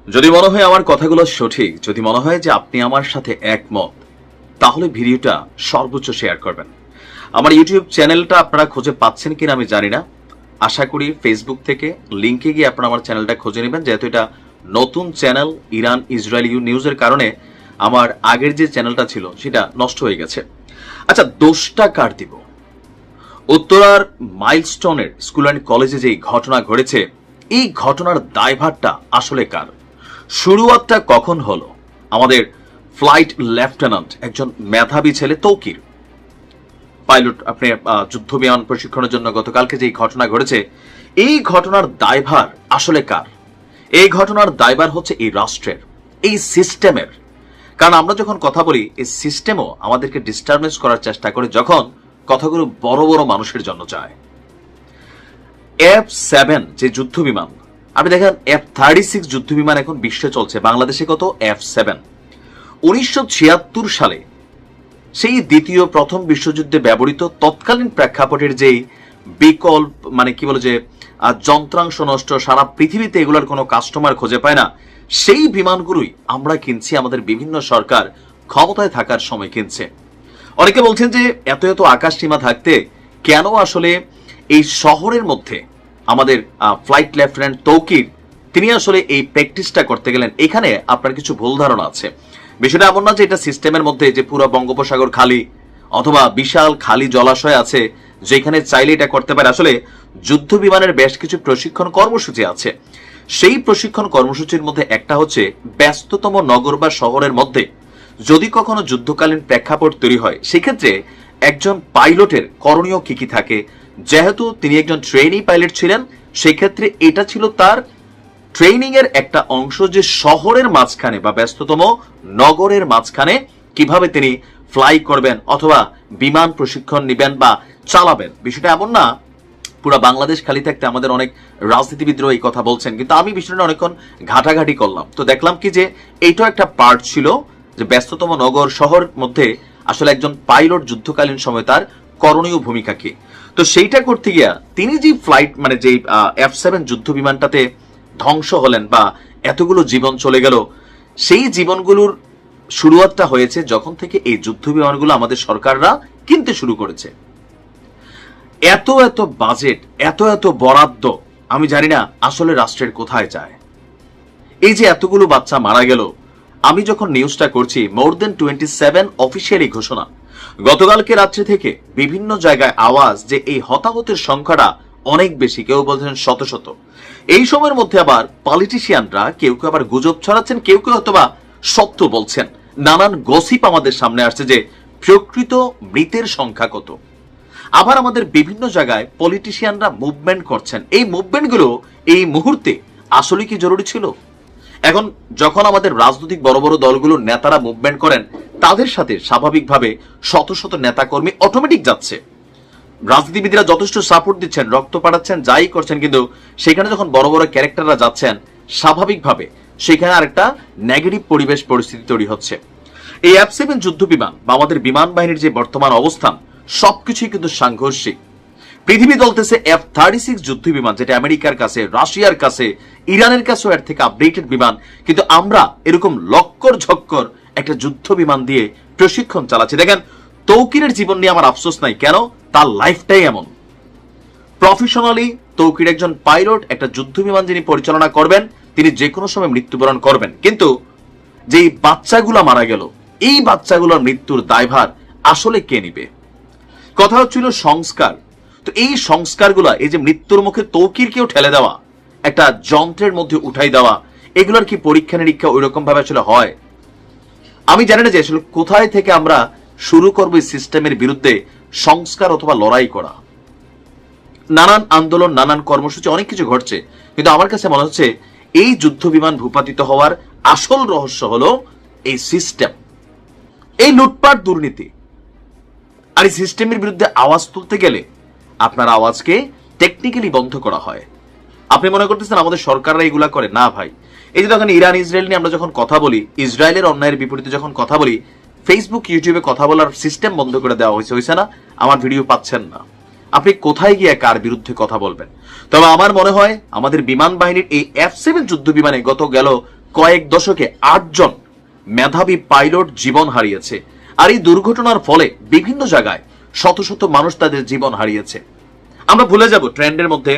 যদি মনে হয় আমার কথাগুলো সঠিক, যদি মনে হয় যে আপনি আমার সাথে একমত, তাহলে ভিডিওটা সর্বোচ্চ শেয়ার করবেন। আমার ইউটিউব চ্যানেলটা আপনারা খুঁজে পাচ্ছেন কিনা আমি জানি না। আশা করি ফেসবুক থেকে লিংকে গিয়ে আপনারা আমার চ্যানেলটা খুঁজে নেবেন, যেহেতু এটা নতুন চ্যানেল। ইরান ইসরায়েল নিউজের কারণে আমার আগের যে চ্যানেলটা ছিল সেটা নষ্ট হয়ে গেছে। আচ্ছা, দোষটা কার দিব? উত্তরার মাইলস্টোনের স্কুল অ্যান্ড কলেজে যে ঘটনা ঘটেছে, এই ঘটনার দায়ভারটা আসলে কার? শুরুয়াতটা কখন হলো? আমাদের ফ্লাইট লেফটেন্যান্ট, একজন মেধাবী ছেলে তৌকির, পাইলট, আপনি যুদ্ধ বিমান প্রশিক্ষণের জন্য গতকালকে যে ঘটনা ঘটেছে, এই ঘটনার দায়ভার আসলে কার? এই ঘটনার দায়ভার হচ্ছে এই রাষ্ট্রের, এই সিস্টেমের। কারণ আমরা যখন কথা বলি, এই সিস্টেমও আমাদেরকে ডিস্টারবেন্স করার চেষ্টা করে যখন কথাগুলো বড় বড় মানুষের জন্য যায়। F-7 যে যুদ্ধ বিমান, আপনি দেখেন F-36 যুদ্ধ বিমান এখন বিশ্বে চলছে, বাংলাদেশে কত? F-7। 1976 সালে সেই দ্বিতীয় প্রথম বিশ্বযুদ্ধে ব্যবহৃত তৎকালীন প্রেক্ষাপটের যেই বিকল্প, মানে কি বলে যে যন্ত্রাংশ নষ্ট, সারা পৃথিবীতে এগুলোর কোনো কাস্টমার খুঁজে পায় না, সেই বিমানগুলোই আমরা কিনছি, আমাদের বিভিন্ন সরকার ক্ষমতায় থাকার সময় কিনছে। অনেকে বলছেন যে এত এত আকাশ সীমা থাকতে কেন আসলে এই শহরের মধ্যে আমাদের ফ্লাইট লেফটেন্যান্ট তৌকির তিনি আসলে এই প্র্যাকটিসটা করতে গেলেন। এখানে আপনার কিছু ভুল ধারণা আছে। বিষয়টা এমন না যে এটা সিস্টেমের মধ্যে যে পুরো বঙ্গোপসাগর খালি অথবা বিশাল খালি জলাশয় আছে যেখানে চাইলে এটা করতে পারে। আসলে যুদ্ধ বিমানের বেশ কিছু প্রশিক্ষণ কর্মসূচি আছে। সেই প্রশিক্ষণ কর্মসূচির মধ্যে একটা হচ্ছে ব্যস্ততম নগর বা শহরের মধ্যে যদি কখনো যুদ্ধকালীন প্রেক্ষাপট তৈরি হয়, সেক্ষেত্রে একজন পাইলটের করণীয় কি কি থাকে। যেহেতু তিনি একজন ট্রেনি পাইলট ছিলেন, সেক্ষেত্রে এটা ছিল তার ট্রেনিং এর একটা অংশ যে শহরের মাঝখানে বা ব্যস্ততম নগরের মাঝখানে কিভাবে তিনি ফ্লাই করবেন অথবা বিমান প্রশিক্ষণ নেবেন বা চালাবেন। বিষয়টা এমন না পুরো বাংলাদেশ খালি থাকতে আমাদের অনেক রাজনীতিবিদরা এই কথা বলছেন, কিন্তু আমি বিষয়টা অনেকক্ষণ ঘাটাঘাটি করলাম, তো দেখলাম কি যে এইটাও একটা পার্ট ছিল যে ব্যস্ততম নগর শহর মধ্যে আসলে একজন পাইলট যুদ্ধকালীন সময় তার করণীয় ভূমিকা কি। তো সেইটা করতে গিয়া তিনি যে ফ্লাইট, মানে যে F-7 যুদ্ধ বিমানটাতে ধ্বংস হলেন বা এতগুলো জীবন চলে গেল, সেই জীবনগুলোর শুরুয়াতটা হয়েছে যখন থেকে এই যুদ্ধ বিমানগুলো আমাদের সরকাররা কিনতে শুরু করেছে। এত এত বাজেট, এত এত বরাদ্দ, আমি জানি না আসলে রাষ্ট্রের কোথায় যায়। এই যে এতগুলো বাচ্চা মারা গেল, আমি যখন নিউজটা করছি, মোর দেন 27 অফিসিয়ালি ঘোষণা। গতকালকে রাত্রে থেকে বিভিন্ন জায়গায় আওয়াজ যে এই হতাহতের সংখ্যাটা অনেক বেশি, কেউ বলছেন শত শত। এই সময়ের মধ্যে আবার পলিটিশিয়ানরা কেউ কেউ আবার গুজব ছড়াচ্ছেন, কেউ কেউ হয়তোবা সত্য বলছেন। নানান গসিপ আমাদের সামনে আসছে যে প্রকৃত মৃতের সংখ্যা কত। আবার আমাদের বিভিন্ন জায়গায় পলিটিশিয়ানরা মুভমেন্ট করছেন। এই মুভমেন্টগুলো এই মুহূর্তে আসলে কি জরুরি ছিল? এখন যখন আমাদের রাজনৈতিক বড় বড় দলগুলোর নেতারা মুভমেন্ট করেন, তাদের সাথে স্বাভাবিকভাবে শত শত নেতাকর্মী অটোমেটিক যাচ্ছে। রাজনীতিবিদরা যথেষ্ট সাপোর্ট দিচ্ছেন, রক্ত পাঠাচ্ছেন, যাই করছেন, কিন্তু সেখানে যখন বড় বড় ক্যারেক্টাররা যাচ্ছেন, স্বাভাবিকভাবে সেখানে আরেকটা নেগেটিভ পরিবেশ পরিস্থিতি তৈরি হচ্ছে। এই F-7 যুদ্ধ বিমান বা আমাদের বিমান বাহিনীর যে বর্তমান অবস্থান, সবকিছুই কিন্তু সাংঘর্ষিক। পৃথিবী চলতেছে F-36 যুদ্ধ বিমান, যেটা আমেরিকার কাছে, রাশিয়ার কাছে, ইরানের কাছেও এর থেকে আপডেটেড বিমান, কিন্তু আমরা এরকম লক্কর ঝক্কর একটা যুদ্ধ বিমান দিয়ে প্রশিক্ষণ চালাচ্ছি। দেখেন, তৌকিরের জীবন নিয়ে আমার আফসোস নাই, কেন? তার লাইফটাই এমন। প্রফেশনালি তৌকির একজন পাইলট, একটা যুদ্ধ বিমান যিনি পরিচালনা করবেন, তিনি যে কোনো সময় মৃত্যুবরণ করবেন, কিন্তু যেই বাচ্চাগুলা মারা গেল, এই বাচ্চাগুলোর মৃত্যুর দায়ভার আসলে কে নিবে? কথা হচ্ছিল সংস্কার। তো এই সংস্কারগুলা, এই যে মৃত্যুর মুখে তৌকিরকেও ঠেলে দেওয়া, একটা যন্ত্রের মধ্যে উঠাই দেওয়া, এগুলোর কি পরীক্ষা নিরীক্ষা ওই রকম ভাবে আসলে হয়? আমি জানি না যে আসলে কোথায় থেকে আমরা শুরু করবো এই সিস্টেমের বিরুদ্ধে সংস্কার অথবা লড়াই করা। নানান আন্দোলন, নানান কর্মসূচি, অনেক কিছু ঘটছে, কিন্তু আমার কাছে মনে হচ্ছে এই যুদ্ধ বিমান ভূপাতিত হওয়ার আসল রহস্য হলো এই সিস্টেম, এই লুটপাট, দুর্নীতি। আর এই সিস্টেমের বিরুদ্ধে আওয়াজ তুলতে গেলে আপনার আওয়াজকে টেকনিক্যালি বন্ধ করা হয়। আপনি মনে করতেছেন আমাদের সরকাররা এগুলা করে? না ভাই। এই যে যখন ইরান ইসরায়েল নিয়ে আমরা যখন কথা বলি, ইসরায়েলের অন্যায়ের বিপরীতে যখন কথা বলি, ফেসবুক ইউটিউবে কথা বলার সিস্টেম বন্ধ করে দেওয়া হয়েছে না? আমার ভিডিও পাচ্ছেন না। আপনি কোথায় গিয়ে কার বিরুদ্ধে কথা বলবেন? তবে আমার মনে হয় আমাদের বিমান বাহিনীর এই F-7 যুদ্ধ বিমানে গত গেল কয়েক দশকে 8 জন মেধাবী পাইলট জীবন হারিয়েছে। আর এই দুর্ঘটনার ফলে বিভিন্ন জায়গায় শত শত মানুষ তাদের জীবন হারিয়েছে। আমরা ভুলে যাব ট্রেন্ডের মধ্যে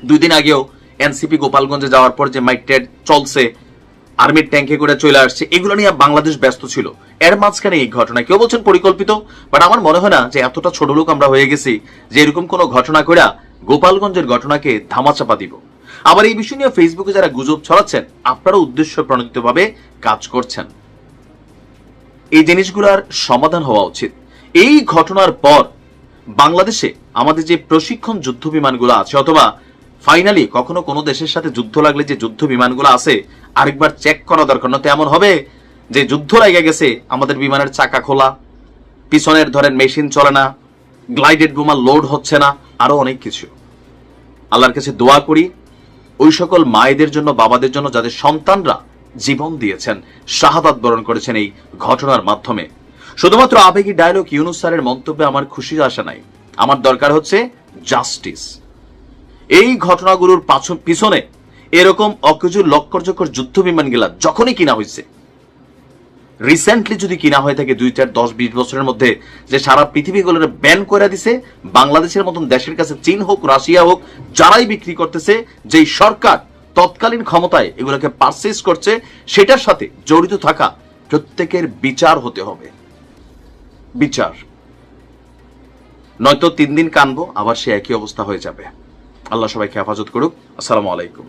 2 দিন আগেও এনসিপি গোপালগঞ্জে যাওয়ার পর যে মাইক ট্রেড চলছে, আর্মির ট্যাঙ্কে করে চলে আসছে, এগুলো নিয়ে বাংলাদেশ ব্যস্ত ছিল। এর মাঝখানে এই ঘটনা, কেউ বলছেন পরিকল্পিত, বাট আমার মনে হয় না যে এতটা ছোট লোক আমরা হয়ে গেছি যে এরকম কোন ঘটনা করে গোপালগঞ্জের ঘটনাকে ধামাচাপা দিব। আবার এই বিষয় নিয়ে ফেসবুকে যারা গুজব ছড়াচ্ছেন, আপনারা উদ্দেশ্য প্রণোদিতভাবে কাজ করছেন। এই জিনিসগুলোর সমাধান হওয়া উচিত। এই ঘটনার পর বাংলাদেশে আমাদের যে প্রশিক্ষণ যুদ্ধ বিমানগুলো আছে, অথবা ফাইনালি কখনো কোনো দেশের সাথে যুদ্ধ লাগলে যে যুদ্ধ বিমানগুলো আছে, আরেকবার চেক করা দরকার। না তো এমন হবে যে যুদ্ধ লেগে গেছে, আমাদের বিমানের চাকা খোলা, পিছনের ধরেন মেশিন চলে না, গ্লাইডেড বোমা লোড হচ্ছে না, আরো অনেক কিছু। আল্লাহর কাছে দোয়া করি ওই সকল মায়েদের জন্য, বাবাদের জন্য যাদের সন্তানরা জীবন দিয়েছেন, শাহাদাত বরণ করেছেন এই ঘটনার মাধ্যমে। শুধুমাত্র আবেগী ডায়লগ ইউনুস স্যারের মন্তব্যে আমার খুশি আসা নাই। আমার দরকার হচ্ছে জাস্টিস। এই ঘটনাগুলোর পিছনে এরকম অকেজো লক্করজকর যুদ্ধ বিমান গেলা যখনই কিনা হয়েছে, রিসেন্টলি যদি কিনা হয়ে থাকে 2, 4, 10, 20 বছরের মধ্যে, যে সারা পৃথিবীগুলোর ব্যান করে দিছে, বাংলাদেশের মতন দেশের কাছে চীন হোক, রাশিয়া হোক, যারাই বিক্রি করতেছে, যেই সরকার তৎকালীন ক্ষমতায় এগুলোকে পারচেজ করছে, সেটার সাথে জড়িত থাকা প্রত্যেকের বিচার হতে হবে। বিচার নয়তো 3 দিন কানবো, আবার সে একই অবস্থা হয়ে যাবে। আল্লাহ সবাইকে হেফাজত করুক। আসসালামু আলাইকুম।